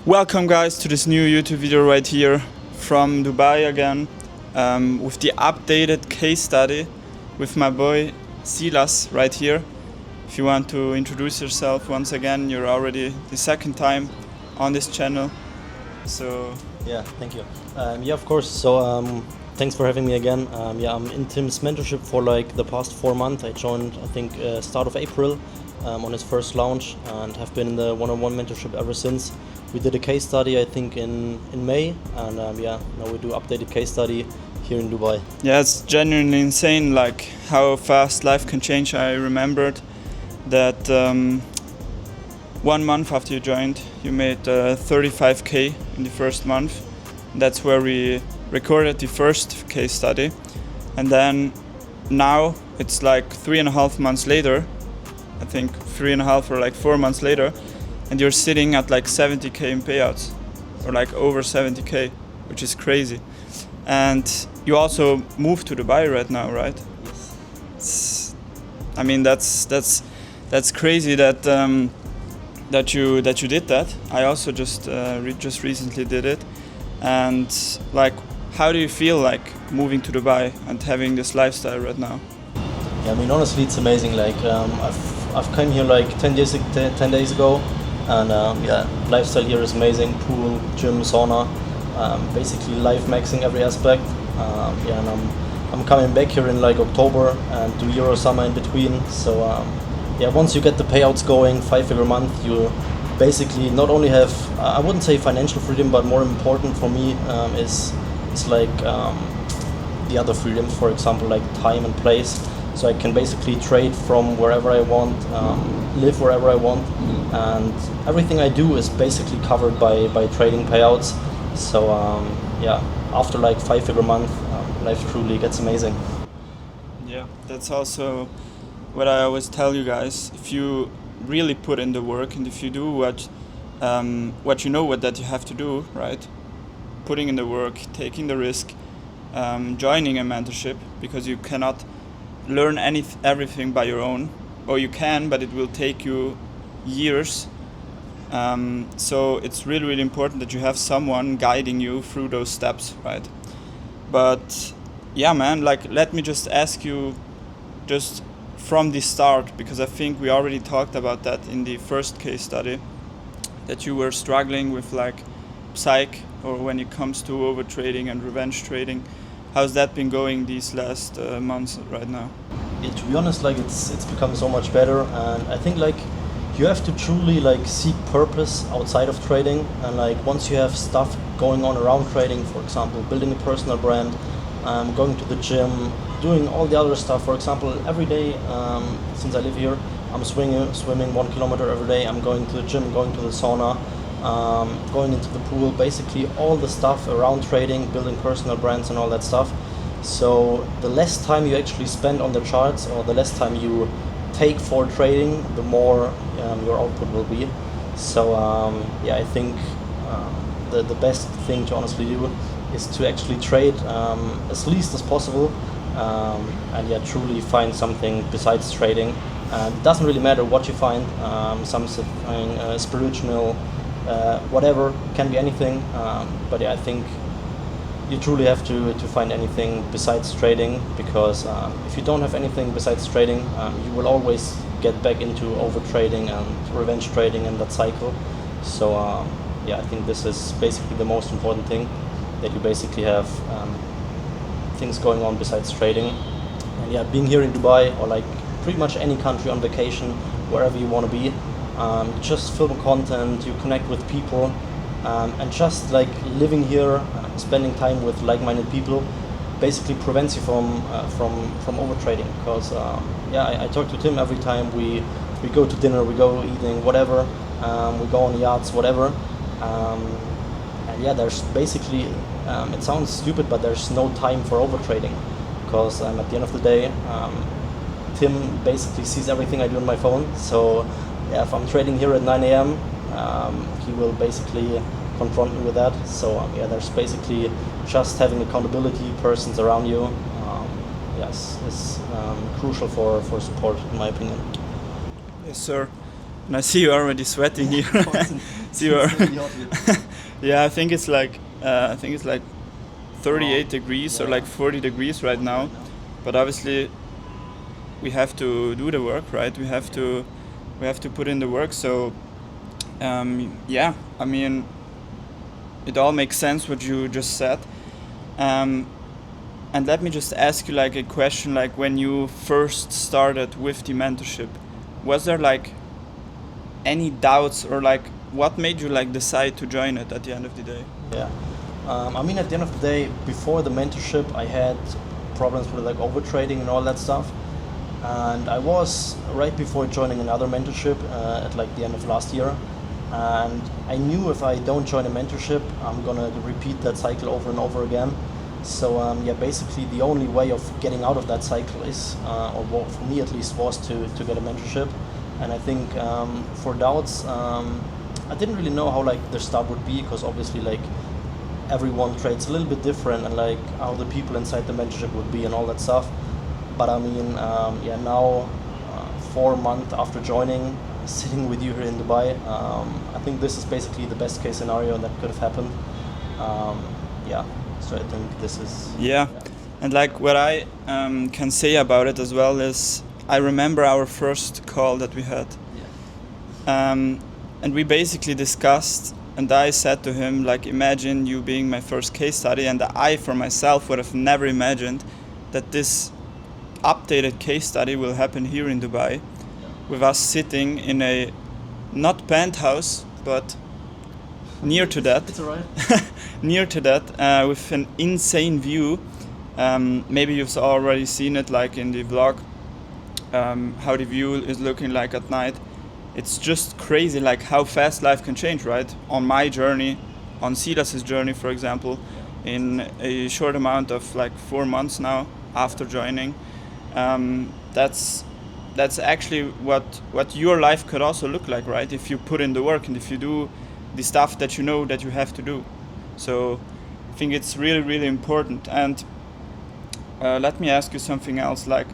Welcome guys to this new YouTube video right here from Dubai again with the updated case study with my boy Silas right here. If you want to introduce yourself once again, you're already the second time on this channel. So yeah, thank you. Of course. So thanks for having me again. I'm in Tim's mentorship for like the past 4 months. I joined, I think, start of April on his first launch, and have been in the one-on-one mentorship ever since. We did a case study, I think, in May, and now we do updated case study here in Dubai. Yeah, it's genuinely insane, like how fast life can change. I remembered that 1 month after you joined, you made 35k in the first month. That's where we recorded the first case study, and then now it's like 3.5 months later, I think 3.5 or like 4 months later, and you're sitting at like 70k in payouts, or like over 70k, which is crazy. And you also moved to Dubai right now, right? Yes. I mean, that's crazy that that you did that. I also just recently did it, and like, how do you feel like moving to Dubai and having this lifestyle right now? Yeah, I mean, honestly, it's amazing. Like, I've come here like 10 days ago, and lifestyle here is amazing. Pool, gym, sauna, basically life maxing every aspect. And I'm coming back here in like October and do Euro summer in between. So once you get the payouts going, 5-figure month, you basically not only have, I wouldn't say financial freedom, but more important for me is like the other freedoms, for example, like time and place. So I can basically trade from wherever I want, live wherever I want, and everything I do is basically covered by trading payouts. So after like 5-figure month, life truly gets amazing. Yeah, that's also what I always tell you guys. If you really put in the work, and if you do what you know that you have to do, right? Putting in the work, taking the risk, joining a mentorship, because you cannot learn everything by your own, or you can, but it will take you years. So it's really important that you have someone guiding you through those steps, right? But yeah, man, like, let me just ask you just from the start, because I think we already talked about that in the first case study, that you were struggling with like psych, or when it comes to over trading and revenge trading. How's that been going these last months right now? Yeah, to be honest, like it's become so much better, and I think like you have to truly like seek purpose outside of trading. And like once you have stuff going on around trading, for example, building a personal brand, going to the gym, doing all the other stuff. For example, every day since I live here, I'm swimming 1 kilometer every day. I'm going to the gym, going to the sauna, going into the pool, basically all the stuff around trading, building personal brands and all that stuff. So the less time you actually spend on the charts, or the less time you take for trading, the more your output will be. So I think the best thing to honestly do is to actually trade as least as possible, and truly find something besides trading. It doesn't really matter what you find, something spiritual, whatever, can be anything, but I think you truly have to find anything besides trading, because if you don't have anything besides trading, you will always get back into over trading and revenge trading and that cycle. So I think this is basically the most important thing, that you basically have things going on besides trading. And being here in Dubai, or like pretty much any country on vacation, wherever you want to be, just film content, you connect with people, and just like living here, spending time with like-minded people, basically prevents you from over trading. Because I talk to Tim every time we go to dinner, we go eating, whatever, we go on yachts, whatever, there's basically it sounds stupid, but there's no time for over trading, because at the end of the day, Tim basically sees everything I do on my phone. So if I'm trading here at 9 a.m., he will basically confront me with that. So there's basically just having accountability persons around you. Is crucial for support, in my opinion. Yes, sir. And I see you already sweating here. Zero. It's really hot here. Yeah, I think it's like 38 degrees or Yeah. like 40 degrees right now. But obviously, we have to do the work, right? We have to put in the work. So, yeah, I mean, it all makes sense what you just said. And let me just ask you like a question, like when you first started with the mentorship, was there like any doubts or like what made you like decide to join it at the end of the day? Yeah. I mean, at the end of the day, before the mentorship, I had problems with like overtrading and all that stuff. And I was right before joining another mentorship at like the end of last year. And I knew if I don't join a mentorship, I'm gonna repeat that cycle over and over again. So yeah, basically the only way of getting out of that cycle is, or for me at least, was to get a mentorship. And I think for doubts, I didn't really know how like the start would be, because obviously like everyone trades a little bit different, and like how the people inside the mentorship would be and all that stuff. But I mean, yeah, now 4 months after joining, sitting with you here in Dubai, I think this is basically the best case scenario that could have happened. Yeah, so I think this is Yeah, and like what I can say about it as well is I remember our first call that we had. And we basically discussed, and I said to him, like, imagine you being my first case study, and I, for myself, would have never imagined that this updated case study will happen here in Dubai, with us sitting in a, not penthouse, but near to that. It's alright. Near to that, with an insane view. Maybe you've already seen it, like in the vlog, how the view is looking like at night. It's just crazy, like how fast life can change, right? On my journey, on Silas's journey, for example, in a short amount of like 4 months now after joining, that's actually what your life could also look like, right? If you put in the work and if you do the stuff that you know that you have to do. So I think it's really, really important. And let me ask you something else. Like,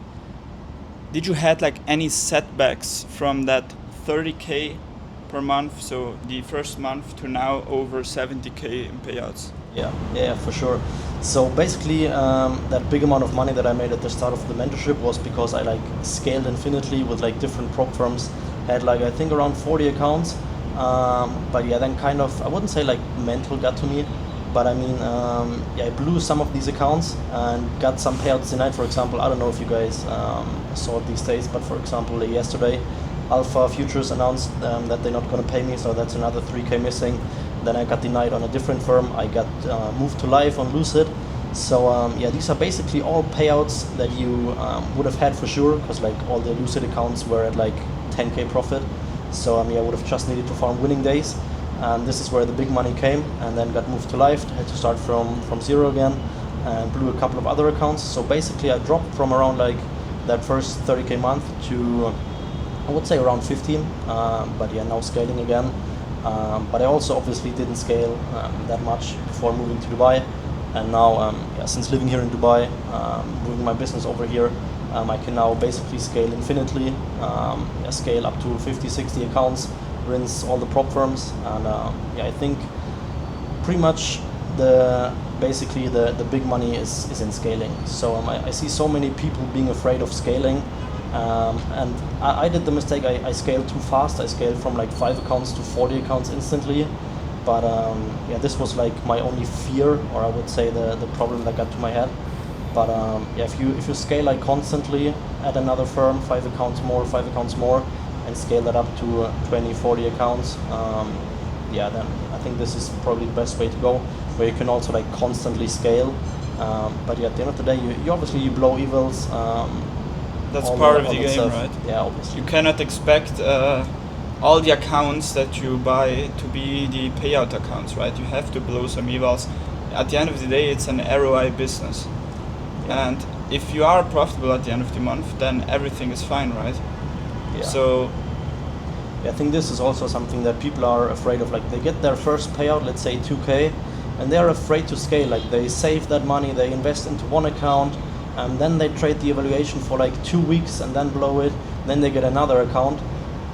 did you had like any setbacks from that 30K per month, so the first month, to now over 70K in payouts? Yeah, for sure. So basically, that big amount of money that I made at the start of the mentorship was because I like scaled infinitely with like different prop firms. Had like I think around 40 accounts. But yeah, then kind of, I wouldn't say like mental got to me, but I mean, yeah, I blew some of these accounts and got some payouts tonight. For example, I don't know if you guys saw it these days, but for example, yesterday, Alpha Futures announced that they're not going to pay me, so that's another 3K missing. Then I got denied on a different firm. I got moved to live on Lucid. So yeah, these are basically all payouts that you would have had for sure, because like all the Lucid accounts were at like 10K profit. So yeah, I would have just needed to farm winning days. And this is where the big money came, and then got moved to live. Had to start from zero again, and blew a couple of other accounts. So basically, I dropped from around like that first 30K month to, I would say, around 15. But yeah, now scaling again. But I also obviously didn't scale that much before moving to Dubai. And now, yeah, since living here in Dubai, moving my business over here, I can now basically scale infinitely, yeah, scale up to 50, 60 accounts, rinse all the prop firms. And yeah, I think pretty much basically the big money is in scaling. So I see so many people being afraid of scaling. And I did the mistake, I scaled too fast. I scaled from like 5 accounts to 40 accounts instantly. But yeah, this was like my only fear, or I would say the problem that got to my head. But yeah, if you scale like constantly at another firm, 5 accounts more, and scale that up to 20, 40 accounts, yeah, then I think this is probably the best way to go, where you can also like constantly scale. But yeah, at the end of the day, you obviously you blow evils. That's part of the game, stuff. right? Yeah, obviously. You cannot expect all the accounts that you buy to be the payout accounts, right? You have to blow some evals. At the end of the day, it's an ROI business. Yeah. And if you are profitable at the end of the month, then everything is fine, right? Yeah. So I think this is also something that people are afraid of. Like, they get their first payout, let's say 2K, and they're afraid to scale. Like, they save that money, they invest into one account, and then they trade the evaluation for like 2 weeks and then blow it. Then they get another account,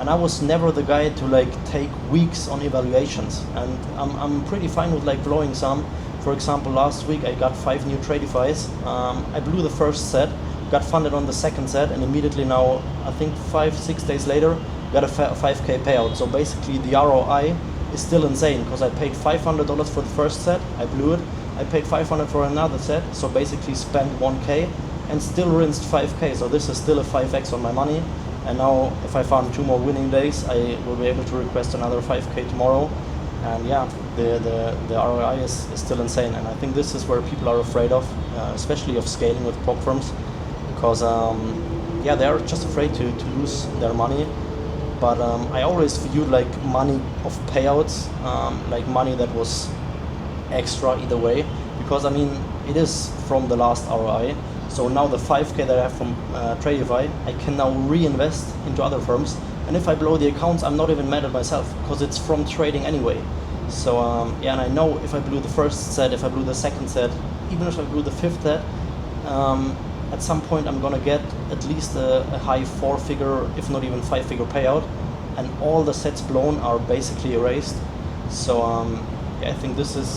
and I was never the guy to like take weeks on evaluations, and I'm pretty fine with like blowing some. For example, last week I got 5 new Tradifys. I blew the first set, got funded on the second set, and immediately now, I think 5-6 days later, got a 5K payout. So basically the ROI is still insane, because I paid $500 for the first set, I blew it, I paid $500 for another set, so basically spent 1K and still rinsed 5K. So this is still a 5x on my money. And now if I found 2 more winning days, I will be able to request another 5K tomorrow. And yeah, the ROI is still insane. And I think this is where people are afraid of, especially of scaling with prop firms, because yeah, they are just afraid to lose their money. But I always viewed like money of payouts, like money that was extra either way, because I mean, it is from the last ROI. So now the 5K that I have from Tradify, I can now reinvest into other firms. And if I blow the accounts, I'm not even mad at myself, because it's from trading anyway. So yeah, and I know if I blew the first set, if I blew the second set, even if I blew the fifth set, at some point I'm gonna get at least a high 4-figure, if not even 5-figure payout, and all the sets blown are basically erased. So yeah, I think this is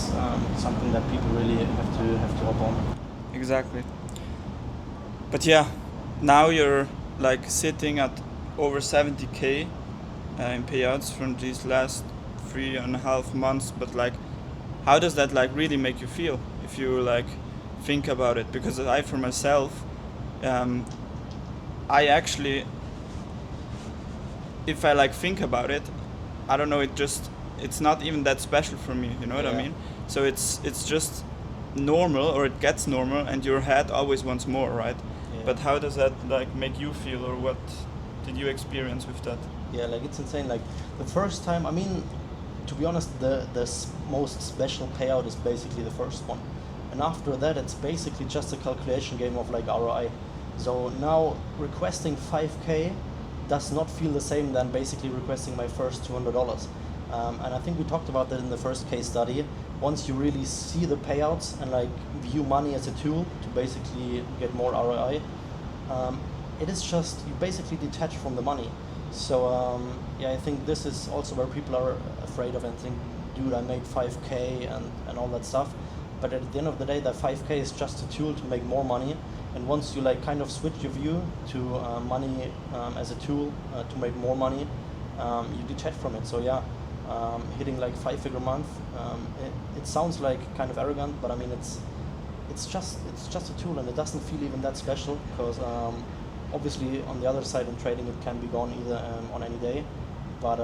something that people really have to hop on. Exactly. But yeah, now you're like sitting at over 70K in payouts from these last 3.5 months. But like, how does that like really make you feel if you like think about it? Because I, for myself, I actually, if I like think about it, I don't know, it's not even that special for me, you know what I mean? So it's just normal, or it gets normal, and your head always wants more, right? Yeah. But how does that like make you feel, or what did you experience with that? Yeah, like it's insane. Like the first time, I mean, to be honest, the most special payout is basically the first one, and after that it's basically just a calculation game of like ROI. So now requesting 5K does not feel the same than basically requesting my first $200. And I think we talked about that in the first case study. Once you really see the payouts and like view money as a tool to basically get more ROI, it is just, you basically detach from the money. So yeah, I think this is also where people are afraid of and think, dude, I made 5K and all that stuff. But at the end of the day, that 5K is just a tool to make more money. And once you like kind of switch your view to money as a tool to make more money, you detach from it. So yeah, hitting like 5-figure month, it sounds like kind of arrogant, but I mean it's just a tool, and it doesn't feel even that special, because obviously on the other side in trading it can be gone either on any day. But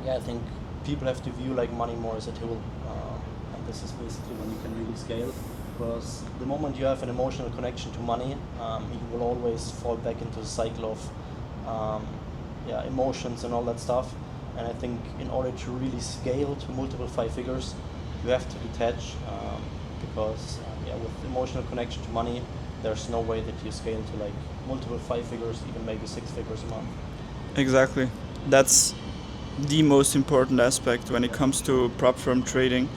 yeah, I think people have to view like money more as a tool, and this is basically when you can really scale. Because the moment you have an emotional connection to money, you will always fall back into the cycle of yeah, emotions and all that stuff. And I think in order to really scale to multiple 5 figures, you have to detach, because yeah, with emotional connection to money, there's no way that you scale to like multiple 5 figures, even maybe 6 figures a month. Exactly. That's the most important aspect when it comes to prop firm trading,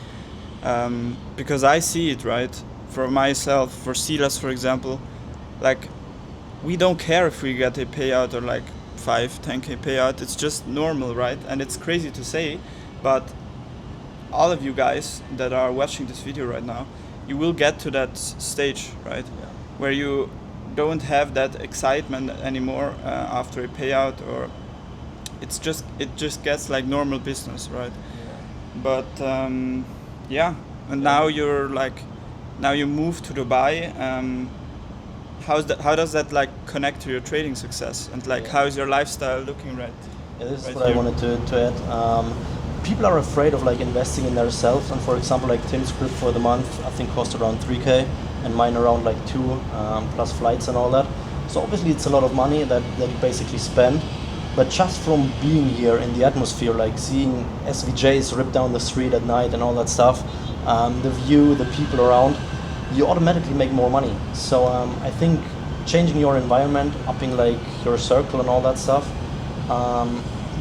because I see it, right? For myself, for Silas, for example, like we don't care if we get a payout or like 5-10K payout. It's just normal, right? And it's crazy to say, but all of you guys that are watching this video right now, you will get to that stage, right? Yeah. Where you don't have that excitement anymore after a payout, or it just gets like normal business, right? Yeah. But yeah, and now you're like, now you move to Dubai. How does that like connect to your trading success, and like how is your lifestyle looking right? Yeah, this is what I wanted to add. People are afraid of like investing in themselves, and for example, like Tim's script for the month I think cost around 3K, and mine around like 2, plus flights and all that. So obviously it's a lot of money that you basically spend. But just from being here in the atmosphere, like seeing SVJs rip down the street at night and all that stuff, the view, the people around, you automatically make more money. So I think changing your environment, upping like your circle and all that stuff,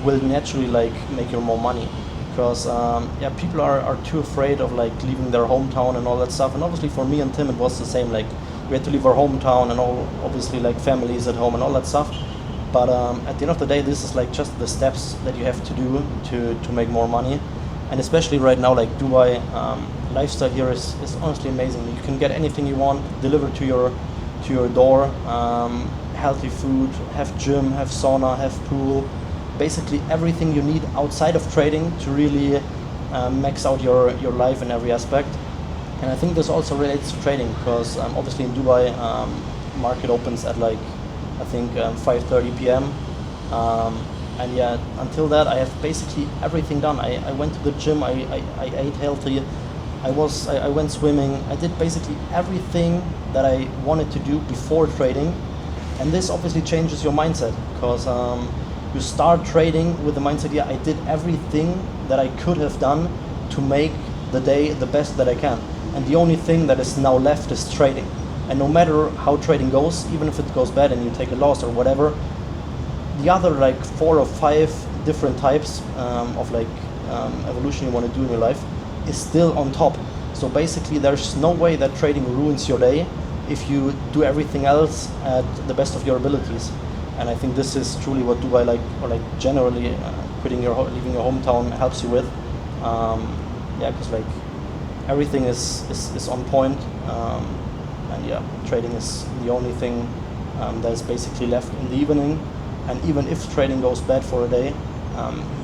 will naturally like make you more money. Because yeah, people are too afraid of like leaving their hometown and all that stuff. And obviously for me and Tim it was the same. Like we had to leave our hometown and all, obviously like families at home and all that stuff. But at the end of the day, this is like just the steps that you have to do to make more money. And especially right now, like Dubai, lifestyle here is honestly amazing. You can get anything you want delivered to your door. Healthy food, have gym, have sauna, have pool. Basically everything you need outside of trading to really max out your life in every aspect. And I think this also relates to trading because obviously in Dubai, market opens at like I think 5:30 p.m. And yeah, until that I have basically everything done. I went to the gym, I ate healthy, I went swimming, I did basically everything that I wanted to do before trading. And this obviously changes your mindset because you start trading with the mindset, yeah, I did everything that I could have done to make the day the best that I can. And the only thing that is now left is trading. And no matter how trading goes, even if it goes bad and you take a loss or whatever, the other like 4 or 5 different types of like evolution you want to do in your life is still on top. So basically there's no way that trading ruins your day if you do everything else at the best of your abilities. And I think this is truly what Dubai generally leaving your hometown helps you with. Yeah, because like everything is on point. And yeah, trading is the only thing that is basically left in the evening. And even if trading goes bad for a day,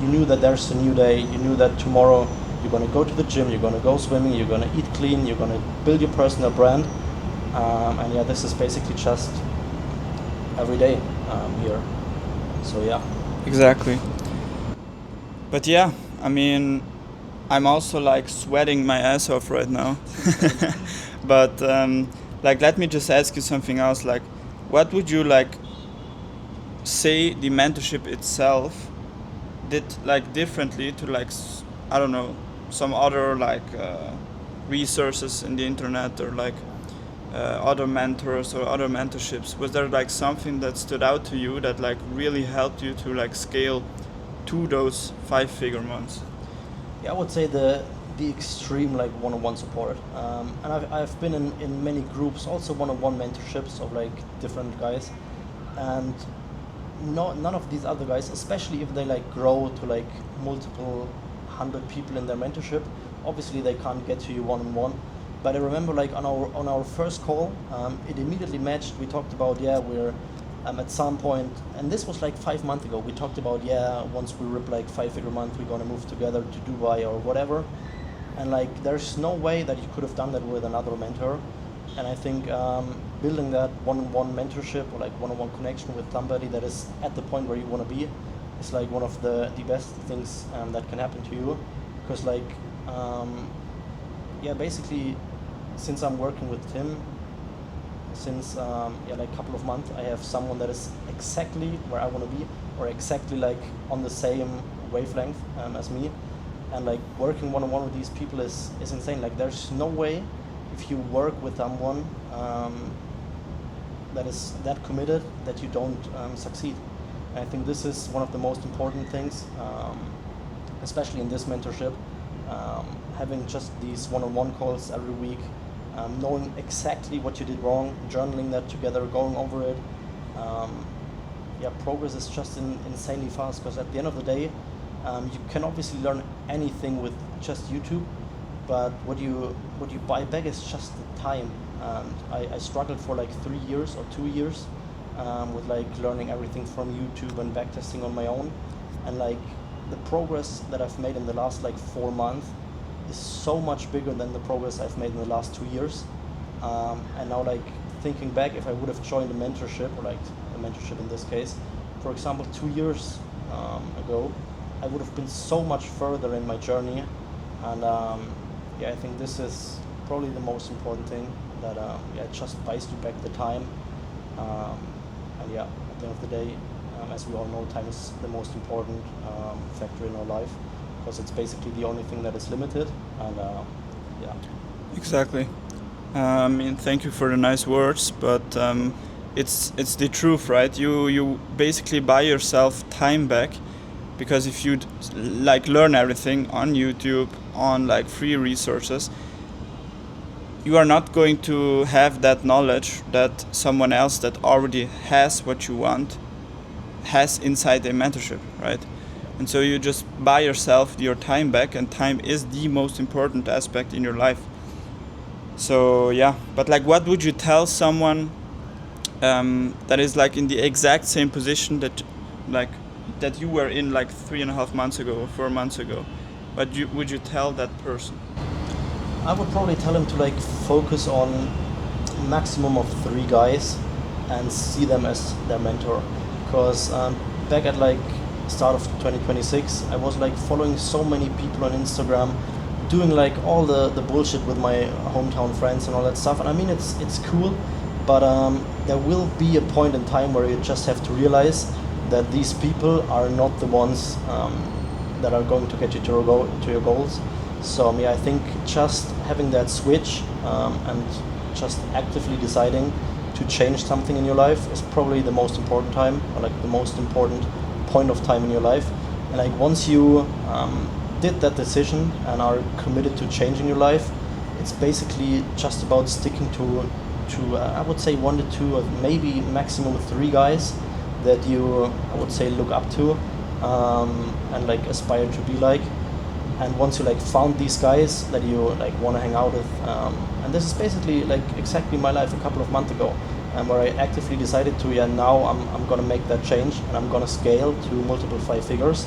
you knew that there's a new day. You knew that tomorrow you're going to go to the gym, you're going to go swimming, you're going to eat clean, you're going to build your personal brand. And yeah, this is basically just every day here. So yeah. Exactly. But yeah, I mean, I'm also like sweating my ass off right now. But like, let me just ask you something else. Like, what would you like say the mentorship itself did like differently to like I don't know, some other like resources in the internet or like other mentors or other mentorships? Was there like something that stood out to you that like really helped you to like scale to those 5-figure months? Yeah, I would say the extreme like one-on-one support. And I've been in many groups, also one-on-one mentorships of like different guys. And none of these other guys, especially if they like grow to like multiple 100 people in their mentorship, obviously they can't get to you one-on-one. But I remember like on our first call, it immediately matched. We talked about, yeah, we're at some point, and this was like 5 months ago, we talked about, yeah, once we rip like 5-figure month, we're gonna move together to Dubai or whatever. And like there's no way that you could have done that with another mentor. And I think building that one-on-one mentorship or like one-on-one connection with somebody that is at the point where you want to be is like one of the best things that can happen to you. Because like, yeah, basically, since I'm working with Tim, since like a couple of months, I have someone that is exactly where I want to be or exactly like on the same wavelength as me. And like working one-on-one with these people is insane. Like there's no way if you work with someone that is that committed that you don't succeed. And I think this is one of the most important things, especially in this mentorship, having just these one-on-one calls every week, knowing exactly what you did wrong, journaling that together, going over it. Yeah, progress is just insanely fast because at the end of the day, you can obviously learn anything with just YouTube, but what you buy back is just the time. And I struggled for like 3 years or 2 years with like learning everything from YouTube and backtesting on my own. And like the progress that I've made in the last like 4 months is so much bigger than the progress I've made in the last 2 years. And now like thinking back, if I would have joined a mentorship or like a mentorship in this case, for example, 2 years ago, I would have been so much further in my journey. And yeah, I think this is probably the most important thing, that yeah, it just buys you back the time. And yeah, at the end of the day, as we all know, time is the most important factor in our life, because it's basically the only thing that is limited. And yeah. Exactly. I mean, thank you for the nice words, but it's the truth, right? You basically buy yourself time back, because if you like learn everything on YouTube, on like free resources, you are not going to have that knowledge that someone else that already has what you want has inside a mentorship, right? And so you just buy yourself your time back, and time is the most important aspect in your life. So yeah, but like, what would you tell someone that is like in the exact same position that you were in like 3.5 months ago or 4 months ago? What would you tell that person? I would probably tell him to like focus on maximum of 3 guys and see them as their mentor. Because back at like start of 2026, I was like following so many people on Instagram, doing like all the bullshit with my hometown friends and all that stuff. And I mean, it's cool, but there will be a point in time where you just have to realize that these people are not the ones that are going to get you to your goals. So yeah, I think just having that switch and just actively deciding to change something in your life is probably the most important time, or like the most important point of time in your life. And like once you did that decision and are committed to changing your life, it's basically just about sticking to I would say 1 to 2 or maybe maximum 3 guys that you, I would say, look up to and like aspire to be like. And once you like found these guys that you like want to hang out with, and this is basically like exactly my life a couple of months ago, where I actively decided to, now I'm gonna make that change and I'm gonna scale to multiple 5 figures.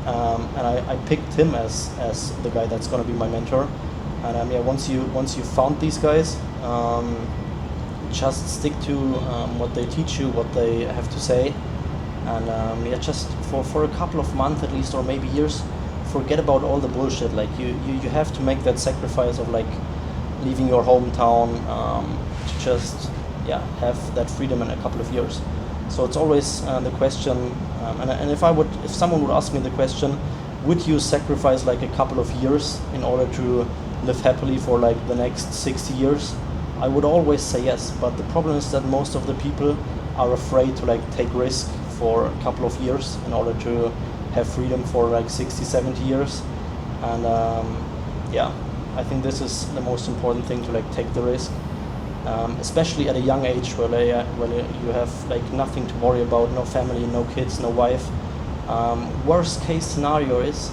And I picked him as the guy that's gonna be my mentor. And once you found these guys, just stick to what they teach you, what they have to say, and just for a couple of months at least, or maybe years, forget about all the bullshit. Like you have to make that sacrifice of like leaving your hometown to just have that freedom in a couple of years. So it's always the question, and if someone would ask me the question, would you sacrifice like a couple of years in order to live happily for like the next 60 years? I would always say yes, but the problem is that most of the people are afraid to like take risk for a couple of years in order to have freedom for like 60, 70 years. And I think this is the most important thing, to like take the risk, especially at a young age where you have like nothing to worry about, no family, no kids, no wife. Worst case scenario is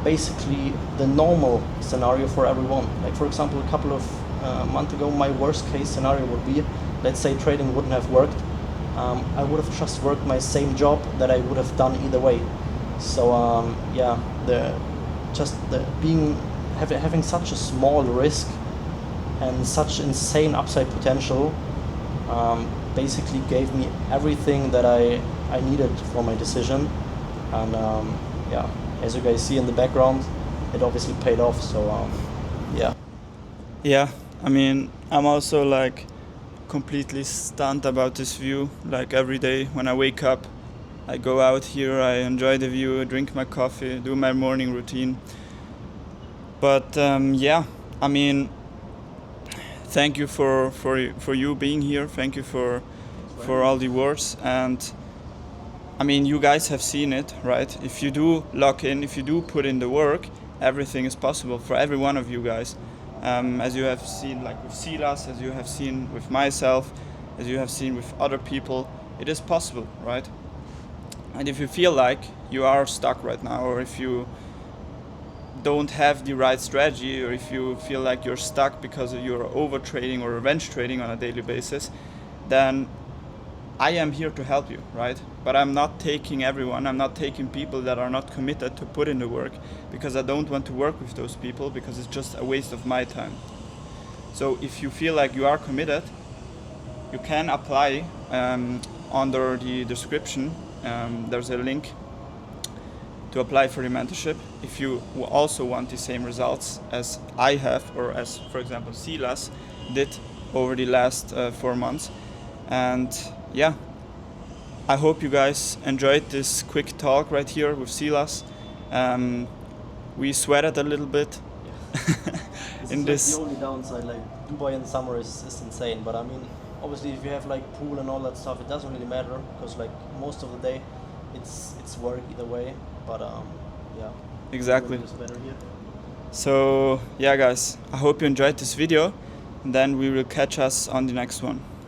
basically the normal scenario for everyone. Like for example, a couple of months ago, my worst case scenario would be, let's say trading wouldn't have worked. I would have just worked my same job that I would have done either way. So having such a small risk and such insane upside potential basically gave me everything that I needed for my decision. And as you guys see in the background, it obviously paid off. So Yeah, I mean, I'm also like completely stunned about this view. Like every day when I wake up, I go out here, I enjoy the view, drink my coffee, do my morning routine. But I mean, thank you for you being here. Thank you for all the words. And I mean, you guys have seen it, right? If you do lock in, if you do put in the work, everything is possible for every one of you guys. As you have seen like with Silas, as you have seen with myself, as you have seen with other people, it is possible, right? And if you feel like you are stuck right now, or if you don't have the right strategy, or if you feel like you're stuck because you're over trading or revenge trading on a daily basis, then I am here to help you, right? But I'm not taking everyone, I'm not taking people that are not committed to put in the work, because I don't want to work with those people, because it's just a waste of my time. So if you feel like you are committed, you can apply under the description. There's a link to apply for the mentorship. If you also want the same results as I have, or as, for example, Silas did over the last 4 months. And I hope you guys enjoyed this quick talk right here with Silas. We sweated a little bit. This is the only downside. Like Dubai in summer is insane, but I mean, obviously if you have like pool and all that stuff, it doesn't really matter, because like most of the day it's work either way. But exactly. It's better here. So guys, I hope you enjoyed this video, and then we will catch us on the next one.